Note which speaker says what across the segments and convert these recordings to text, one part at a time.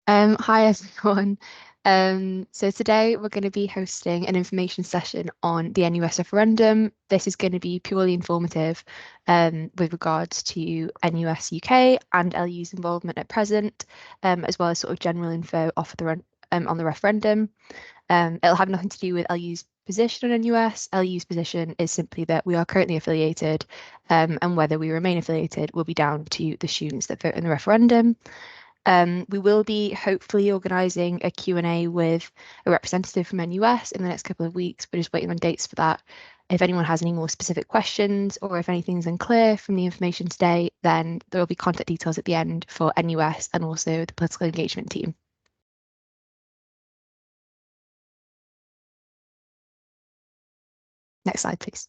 Speaker 1: Hi everyone. So today we're going to be hosting an information session on the NUS referendum. This is going to be purely informative with regards to NUS UK and LU's involvement at present, as well as sort of general info on the referendum. It'll have nothing to do with LU's position on NUS. LU's position is simply that we are currently affiliated, and whether we remain affiliated will be down to the students that vote in the referendum. We will be hopefully organising a Q&A with a representative from NUS in the next couple of weeks. We're just waiting on dates for that. If anyone has any more specific questions or if anything's unclear from the information today, then there will be contact details at the end for NUS and also the political engagement team. Next slide, please.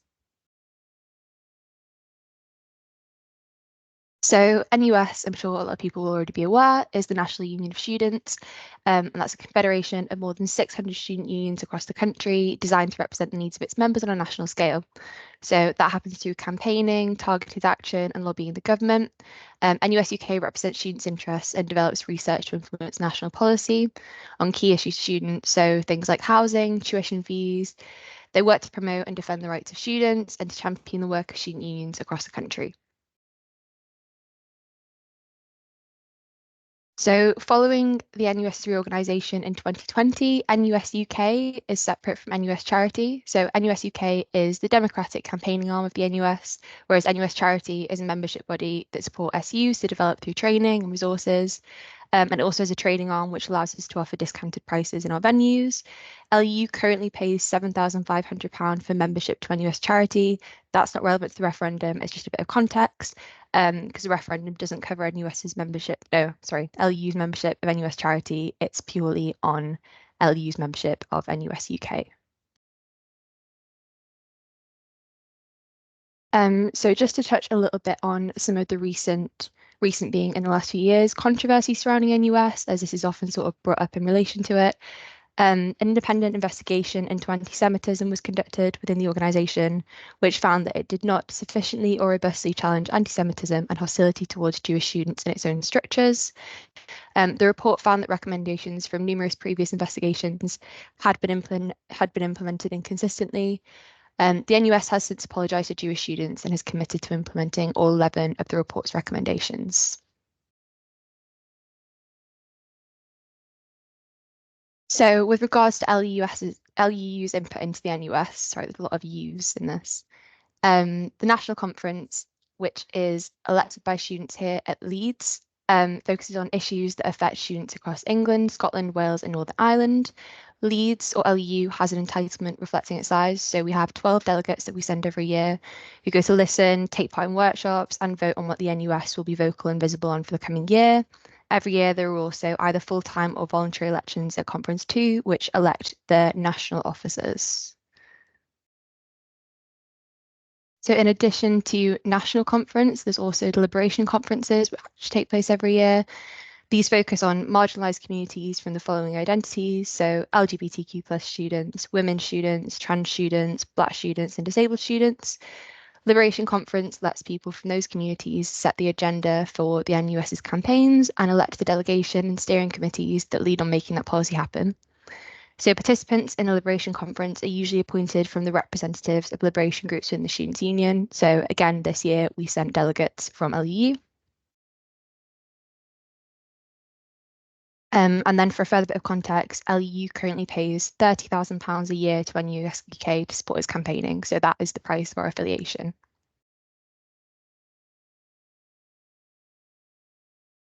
Speaker 1: So NUS, I'm sure a lot of people will already be aware, is the National Union of Students, and that's a confederation of more than 600 student unions across the country designed to represent the needs of its members on a national scale. So that happens through campaigning, targeted action, and lobbying the government. NUS UK represents students' interests and develops research to influence national policy on key issues to students, so things like housing, tuition fees. They work to promote and defend the rights of students and to champion the work of student unions across the country. So following the NUS reorganisation in 2020, NUS UK is separate from NUS Charity. So NUS UK is the democratic campaigning arm of the NUS, whereas NUS Charity is a membership body that support SUs to develop through training and resources. And it also has a trading arm which allows us to offer discounted prices in our venues. LU currently pays £7,500 for membership to NUS Charity. That's not relevant to the referendum, it's just a bit of context because the referendum doesn't cover NUS's membership. No, sorry, LU's membership of NUS Charity. It's purely on LU's membership of NUS UK. So just to touch a little bit on some of the recent being in the last few years, controversy surrounding NUS, as this is often sort of brought up in relation to it. An independent investigation into anti-Semitism was conducted within the organisation, which found that it did not sufficiently or robustly challenge anti-Semitism and hostility towards Jewish students in its own structures. The report found that recommendations from numerous previous investigations had been implemented inconsistently. The NUS has since apologised to Jewish students and has committed to implementing all 11 of the report's recommendations. So with regards to LU's input into the NUS, sorry, there's a lot of U's in this. The National Conference, which is elected by students here at Leeds, focuses on issues that affect students across England, Scotland, Wales, and Northern Ireland. Leeds, or LU, has an entitlement reflecting its size. So we have 12 delegates that we send every year who go to listen, take part in workshops, and vote on what the NUS will be vocal and visible on for the coming year. Every year, there are also either full-time or voluntary elections at Conference 2, which elect the national officers. So in addition to national conference, there's also deliberation conferences which take place every year. These focus on marginalised communities from the following identities, so LGBTQ plus students, women students, trans students, Black students and disabled students. Liberation Conference lets people from those communities set the agenda for the NUS's campaigns and elect the delegation and steering committees that lead on making that policy happen. So participants in a Liberation Conference are usually appointed from the representatives of liberation groups within the Students' Union. So again, this year we sent delegates from LU. And then for a further bit of context, LU currently pays £30,000 a year to NUS UK to support its campaigning. So that is the price of our affiliation.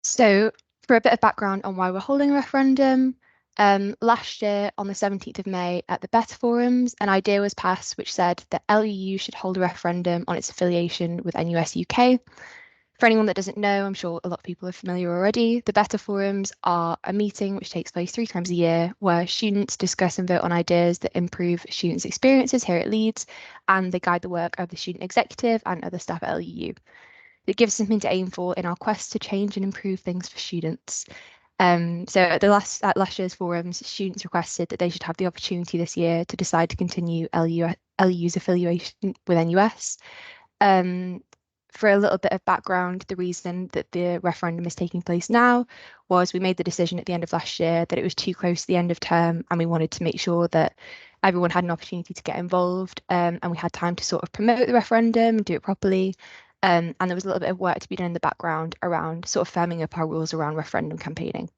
Speaker 1: So for a bit of background on why we're holding a referendum, last year on the 17th of May at the Better Forums, an idea was passed which said that LEU should hold a referendum on its affiliation with NUS UK. For anyone that doesn't know, I'm sure a lot of people are familiar already. The Better Forums are a meeting which takes place 3 times a year where students discuss and vote on ideas that improve students' experiences here at Leeds, and they guide the work of the student executive and other staff at LEU. It gives something to aim for in our quest to change and improve things for students. So at last year's forums, students requested that they should have the opportunity this year to decide to continue LU's affiliation with NUS. for a little bit of background, the reason that the referendum is taking place now was we made the decision at the end of last year that it was too close to the end of term, and we wanted to make sure that everyone had an opportunity to get involved, and we had time to sort of promote the referendum and do it properly. And there was a little bit of work to be done in the background around sort of firming up our rules around referendum campaigning.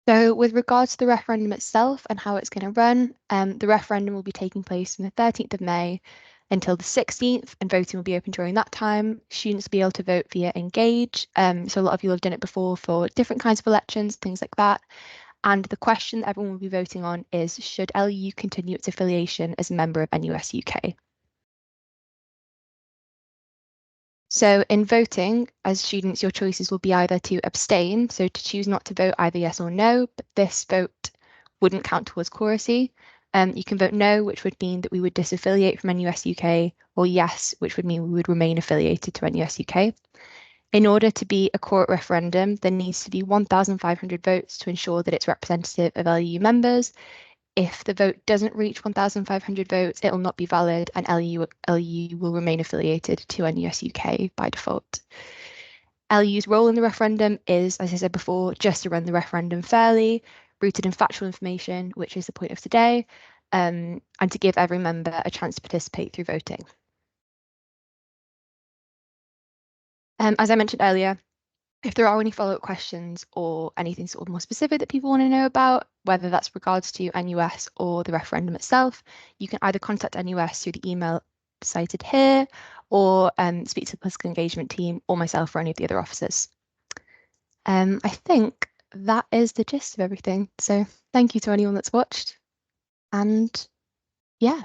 Speaker 1: So with regards to the referendum itself and how it's going to run, the referendum will be taking place from the 13th of May until the 16th, and voting will be open during that time. Students will be able to vote via Engage. So a lot of you have done it before for different kinds of elections, things like that. And the question that everyone will be voting on is, should LU continue its affiliation as a member of NUS UK? So in voting, as students, your choices will be either to abstain, so to choose not to vote either yes or no, but this vote wouldn't count towards choracy. You can vote no, which would mean that we would disaffiliate from NUS UK, or yes, which would mean we would remain affiliated to NUS UK. In order to be a quote referendum, there needs to be 1,500 votes to ensure that it's representative of LU members. If the vote doesn't reach 1,500 votes, it will not be valid, and LU will remain affiliated to NUS UK by default. LU's role in the referendum is, as I said before, just to run the referendum fairly, rooted in factual information, which is the point of today, and to give every member a chance to participate through voting. As I mentioned earlier, if there are any follow-up questions or anything sort of more specific that people want to know about, whether that's regards to NUS or the referendum itself, you can either contact NUS through the email cited here, or speak to the political engagement team or myself or any of the other officers. I think that is the gist of everything. So thank you to anyone that's watched. And yeah.